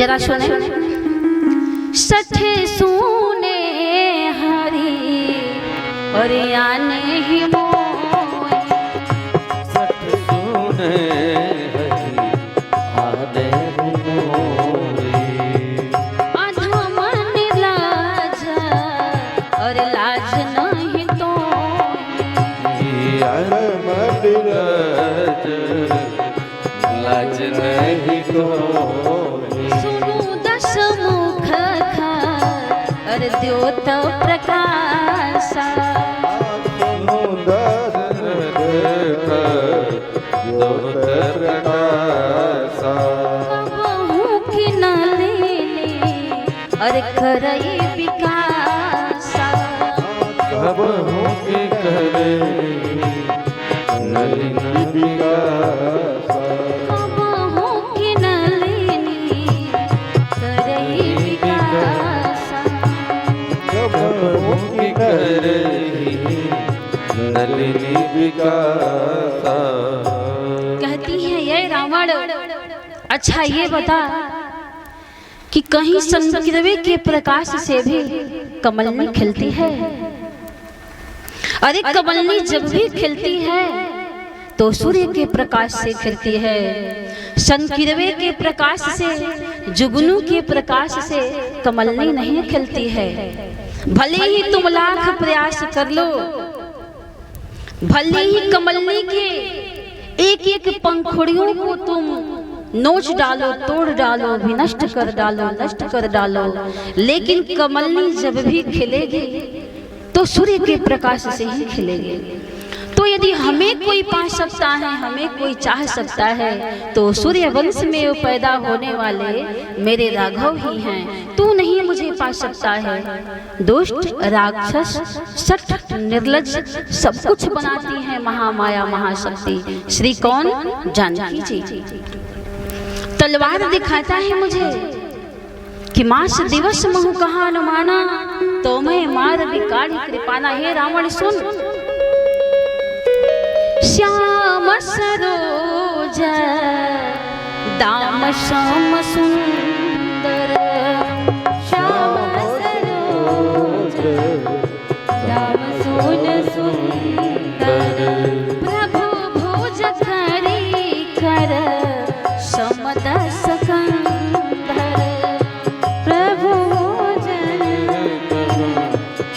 जरा सुने। सठ सुने हरी और आने ही मोए, सठ सुने हरी आने ही मोए। अधम लाज और लाज नहीं तो, लाज नहीं तो। सुनु दस मुख खा और द्योत प्रकाशा, कबहू की न लेने और करई विकासा, कबहू की करे नलिनी विकासा। कबहू की न लेने करई विकासा। कबहू की करे नलिनी विकासा। कहती है ये रावण, अच्छा ये बता कि कहीं संकिरवे के प्रकाश से भी कमलनी खिलती है? अरे कमलनी जब भी खिलती है तो सूर्य के प्रकाश से खिलती है, संकिरवे के प्रकाश से, जुगनू के प्रकाश से कमलनी नहीं खिलती है। भले ही तुम लाख प्रयास कर लो, भले ही कमलनी के एक एक पंखुड़ियों को तुम नोच डालो, तोड़ डालो, विनष्ट कर डालो, नष्ट कर डालो, लेकिन कमलनी जब भी खिलेगी तो सूर्य के प्रकाश से ही खिलेगी। तो यदि हमें कोई पा सकता है, हमें कोई चाह सकता है, तो सूर्य वंश में वो पैदा होने वाले मेरे राघव ही हैं। तू नहीं मुझे पा सकता है। दुष्ट, राक्षस, सठ, निर्लज्ज सब कुछ बनाती है महामाया महाशक्ति श्री कौन? जानकी जी। तलवार दिखाता है मुझे कि मास दिवस महु कहा अनुमाना, तो मैं मार विकारी कृपाना। हे रावण सुन, श्याम सरोज दाम श्याम सुंदर, श्याम सरोज दाम सुन सुंदर, प्रभु भोज करी कर समदस कंधर, प्रभु भोजन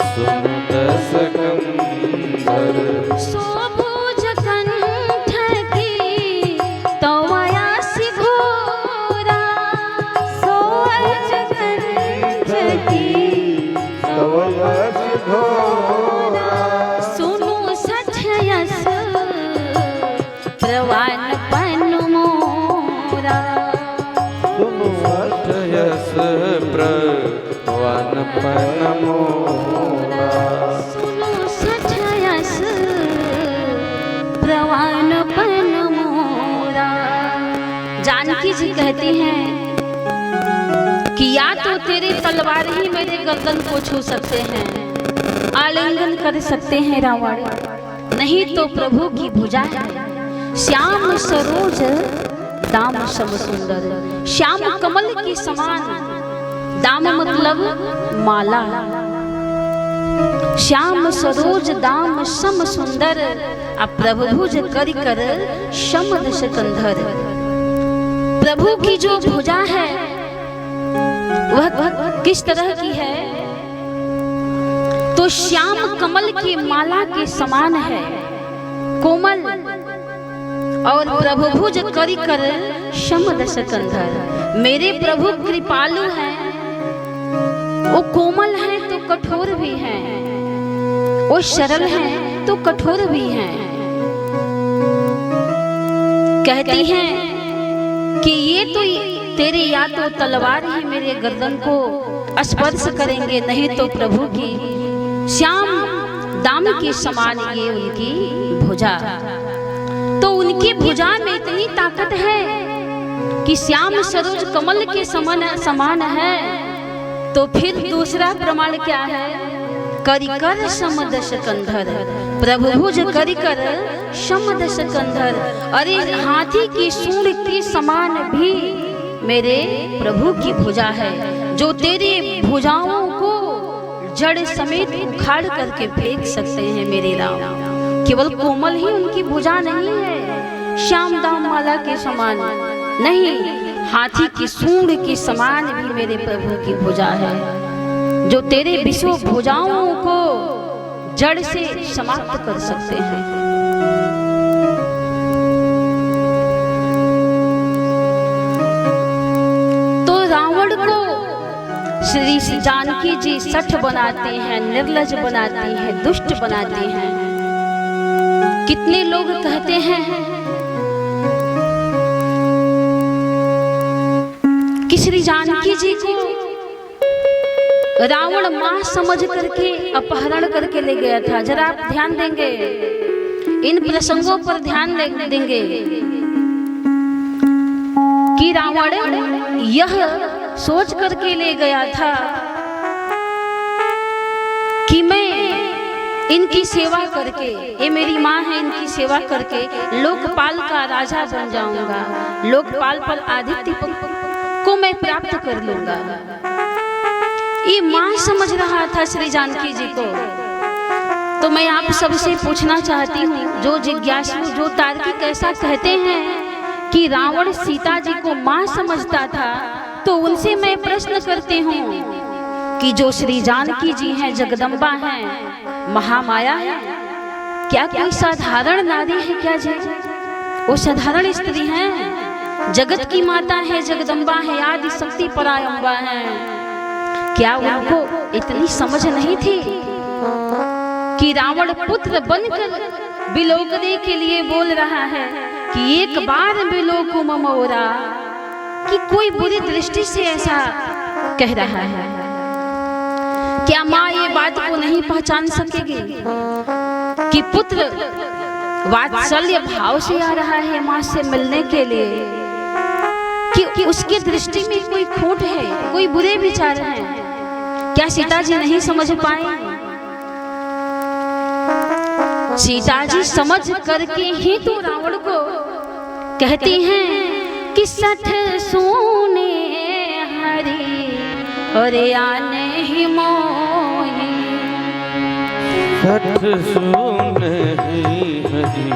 समदस कंधर। सोभुज कंठ की तवयासि घोरा, सोभुज कंठ की तवयासि घोरा। सुनु सठयस प्रवान पन मोरा, सुनु सठयस प्रवान पन मोरा। सुनु सठयस प्रवान पन मोरा। जानकी जी कहती हैं कि या तो तेरे तलवार ही मेरे गर्दन को छू सकते हैं, आलिंगन कर सकते हैं रावण, नहीं तो प्रभु की भुजा है। श्याम सरोज दाम सम सुंदर, श्याम कमल के समान, दाम मतलब माला, श्याम सरोज दाम सम सुंदर, अब प्रभु भुज कर कर शम दश कंधर। प्रभु की जो भुजा है वह किस तरह की है? तो श्याम कमल की माला के समान है, कोमल, और प्रभु भुज करी कर शम दश कंधर। मेरे प्रभु कृपालु हैं, वो कोमल हैं तो कठोर भी हैं, वो सरल हैं तो कठोर भी हैं। कहती हैं कि ये तो तेरे या तो तलवार ही मेरे गर्दन को स्पर्श करेंगे, नहीं तो प्रभु की श्याम दाम के समान ये उनकी भुजा। तो उनकी भुजा में इतनी ताकत है कि श्याम सरोज कमल के समान है, तो फिर दूसरा प्रमाण क्या है? करिकर समदश कंधर, प्रभु भुज करिकर समदश कंधर। अरे हाथी की सूंड के समान भी मेरे प्रभु की भुजा है, जो तेरी भुजाओं को जड़ समेत उखाड़ करके फेंक सकते हैं मेरे राम। केवल कोमल ही उनकी भुजा नहीं है, श्याम दाम माला के समान नहीं, हाथी की सूंड के समान भी मेरे प्रभु की भुजा है, जो तेरे विश्व भुजाओं को जड़ से समाप्त कर सकते हैं। तो रावण को श्री जानकी जी सठ बनाते हैं, निर्लज बनाती हैं, दुष्ट बनाती हैं। कितने लोग कहते हैं कि श्री जानकी जी को रावण मां समझ करके अपहरण करके ले गया था। जरा आप ध्यान देंगे, इन प्रसंगों पर ध्यान देंगे कि रावण यह सोच करके ले गया था कि मैं इनकी सेवा करके, ये मेरी माँ है, इनकी सेवा करके लोकपाल का राजा बन जाऊंगा, लोकपाल पर आदित्य को मैं प्राप्त कर लूंगा। ये माँ समझ रहा था श्री जानकी जी को। तो मैं आप सबसे पूछना चाहती हूँ, जो जिज्ञासु, जो तार्किक ऐसा कहते हैं कि रावण सीता जी को माँ समझता था, तो उनसे मैं प्रश्न करती हूँ कि जो श्री जानकी जी हैं, जगदम्बा हैं, महामाया है, क्या कोई साधारण नारी है क्या जी? वो साधारण स्त्री हैं, जगत की माता है, जगदम्बा है, आदि शक्ति परायम्बा है। क्या उनको इतनी समझ नहीं थी कि रावण पुत्र बनकर बिलोकने के लिए बोल रहा है कि एक बार बिलोकु ममोरा, कि कोई बुरी दृष्टि से ऐसा कह रहा है? क्या माँ ये बात को नहीं पहचान सकेगी कि पुत्र वात्सल्य भाव से आ रहा है माँ से मिलने के लिए, कि उसके दृष्टि में कोई खोट है, कोई बुरे विचार हैं? क्या सीता जी नहीं समझ पाए? सीता जी समझ करके ही तो रावण को कहती हैं कि सठ सोने हरी और आने ही मोही, सठ सोने ही हरी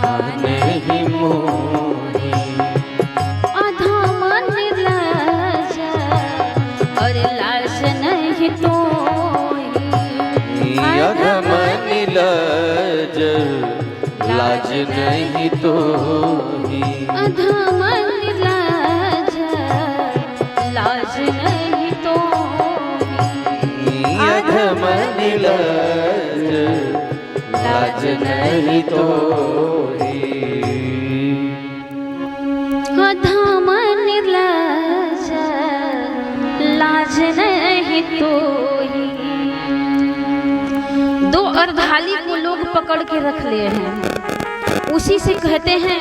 आने ही मोही, अधम निर्लज और लाज नहीं तोही, अधम निर्लज लाज नहीं तोही, अधम निर्लज लाज नहीं तोही, अधम निर्लज लाज नहीं तोही, अधम निर्लज लाज नहीं तोही। दो अर्धाली को लोग पकड़ के रख लिए हैं, उसी से कहते हैं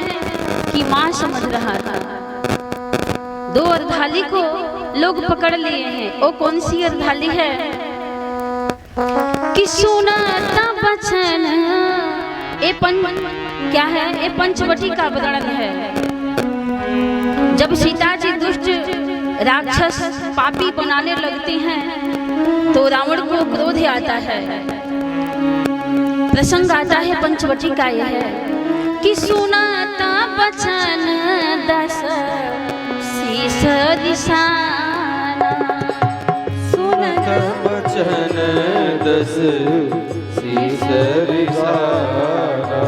कि माँ समझ रहा था। दो अर्धाली को लोग पकड़ लिए हैं। वो कौन सी अर्धाली है? कि सुनाता बचन, क्या है? ये पंचवटी का वर्णन है। जब सीता जी दुष्ट राक्षस पापी बनाने लगती हैं तो रावण को क्रोध आता है। प्रसंग आता है पंचवटी का, यह है कि सुनाता बचन दस शीस दिशाना, सुनाता बचन दस शीस दिशाना,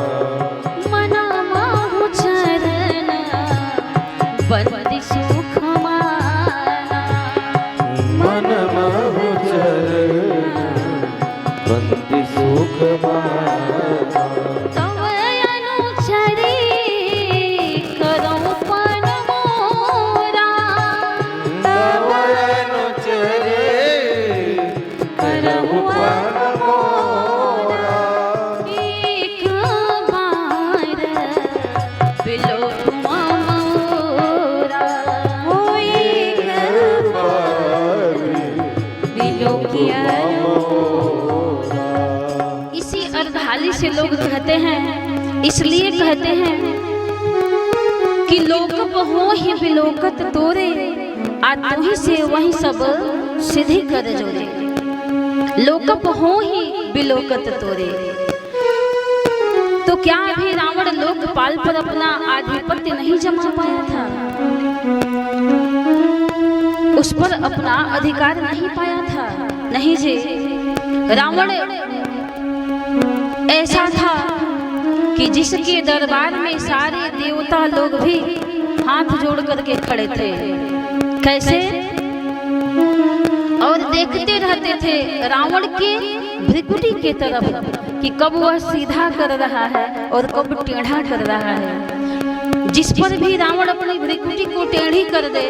मना माहु चरण बंदी सुख माना, मन महु चरण बंदी सुख माना, तव अनुचरी करो पन मोरा, तव अनुचरी करहु पन मोरा, एक बार बिलोक मोरा, हो एक बार बिलोकिया। मोरा। इसी अर्धाली से लोग कहते हैं, इसलिए कहते हैं कि लोक हो ही बिलोकत तोरे, आ तुही से वही सब सिद्धि कर जोरे। लोकप हो ही बिलोकत तोरे। तो क्या अभी रावण लोकपाल पर अपना आधिपत्य नहीं जमा पाया था? उस पर अपना अधिकार नहीं पाया था? नहीं जी, रावण ऐसा था कि जिसके दरबार में सारे देवता लोग भी हाथ जोड़ करके खड़े थे। कैसे? और देखते रहते थे रावण के भृकुटी के तरफ कि कब वह सीधा कर रहा है और कब टेढ़ा कर रहा है। जिस पर भी रावण अपनी भृकुटी को टेढ़ी कर दे,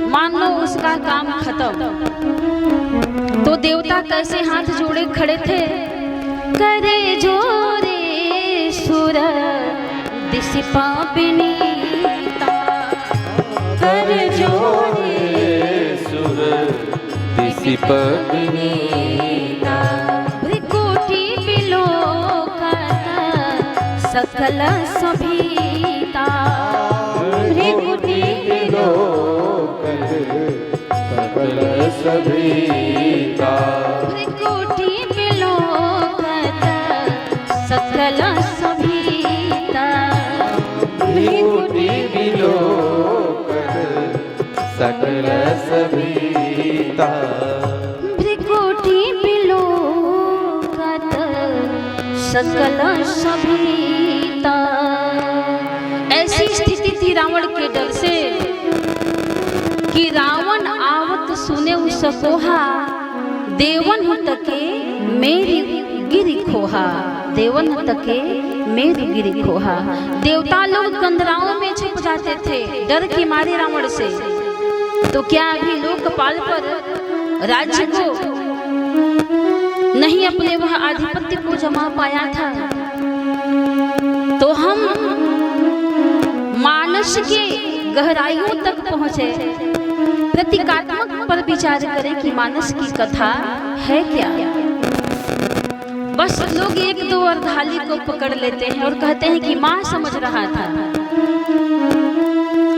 मान लो उसका काम खत्म। तो देवता कैसे हाथ जोड़े खड़े थे? करे जोरे सुर दिशि पापिनीता, कर जोरे सुर दिशि पापिनीता, भृकुटी बिलोकत सकल सभीता। भृकुटी बिलोकत सकल सभीता, भृकुटी बिलोकत सकल सभीता। भृकुटी बिलोकत सकल सभीता, भृकुटी बिलोकत सकल सभीता। ऐसी स्थिति थी रावण के डर से कि रावण आवत सुने उस कोहा, देवन तके मेरी गिरी खोहा, देवन तके मेरी गिरी खोहा। देवता लोग कंदराओं में छिप जाते थे डर के मारे रावण से। तो क्या अभी लोकपाल पर राज्य को नहीं अपने वह आधिपत्य को जमा पाया था? तो हम मानस के गहराइयों तक पहुंचे, प्रतीकात्मक पर विचार करें कि मानस की कथा है क्या। बस लोग एक दो अर्धाली को पकड़ लेते हैं और कहते हैं कि माँ समझ रहा था।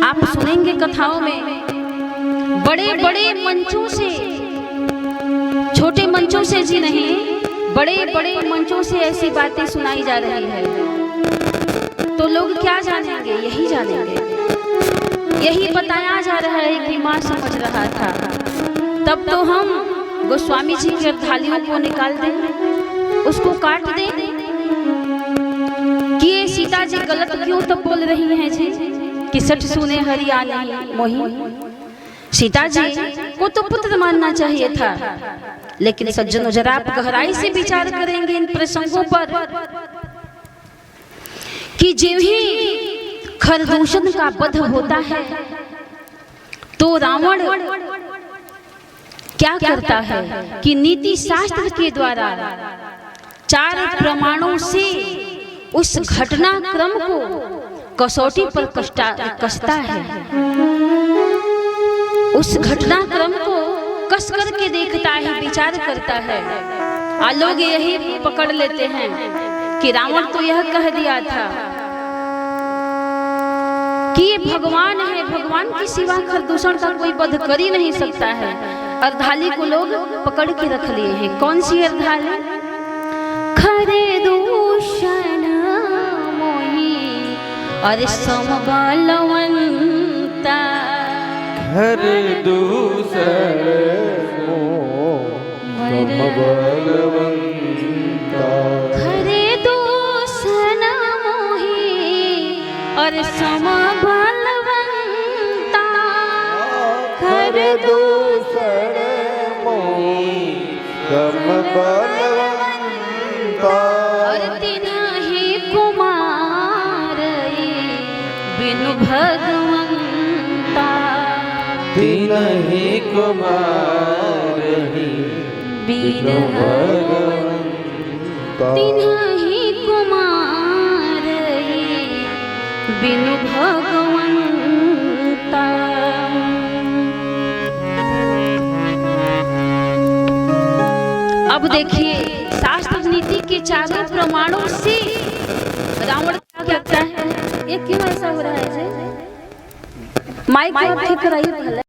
आप सुनेंगे कथाओं में बड़े बड़े मंचों से, छोटे मंचों से जी नहीं, बड़े बड़े मंचों से ऐसी बातें सुनाई जा रही है। तो लोग क्या जानेंगे? यही जानेंगे, यही बताया जा रहा है कि माँ समझ रहा था। तब तो हम गोस्वामी जी की अर्धालियों को निकाल दें, उसको काट दें कि ये सीता जी गलत क्यों तो बोल रही हैं जी कि सठ सुने हरियाणा मोही। सीता जी को तो पुत्र मानना चाहिए था। लेकिन सज्जनों, जरा आप गहराई से विचार करेंगे इन प्रसंगों पर कि जो ही खरदूषण का वध होता है तो रावण क्या करता है कि नीति शास्त्र के द्वारा 4 प्रमाणों से उस घटनाक्रम को कसौटी पर कसता है। उस घटनाक्रम को कस करके देखता है, विचार करता है। लोग यही पकड़ लेते हैं कि रावण तो यह कह दिया था कि ये भगवान है, भगवान के सिवा खरदूषण का कोई वध कर ही नहीं सकता है। अर्धाली को लोग पकड़ के रख लिए हैं। कौन सी अर्धाली? खरे दूषण मोही और समबलवंता, हर दूसर समबलवंता, खरे दूषण मोही और समबलवंता, हर दूसर मोही समबलवंता, और तिन्हि कुमार बिनु भगवंता, तिन्हि कुमार बिनु भगवंता, तिन्हि कुमार बिनु भगवंता। अब देखिए, शास्त्र नीति के 4 प्रमाणों से रावण क्या कहता है? ये क्यों ऐसा हो रहा है जी? माइक ठीक कराइए पहले।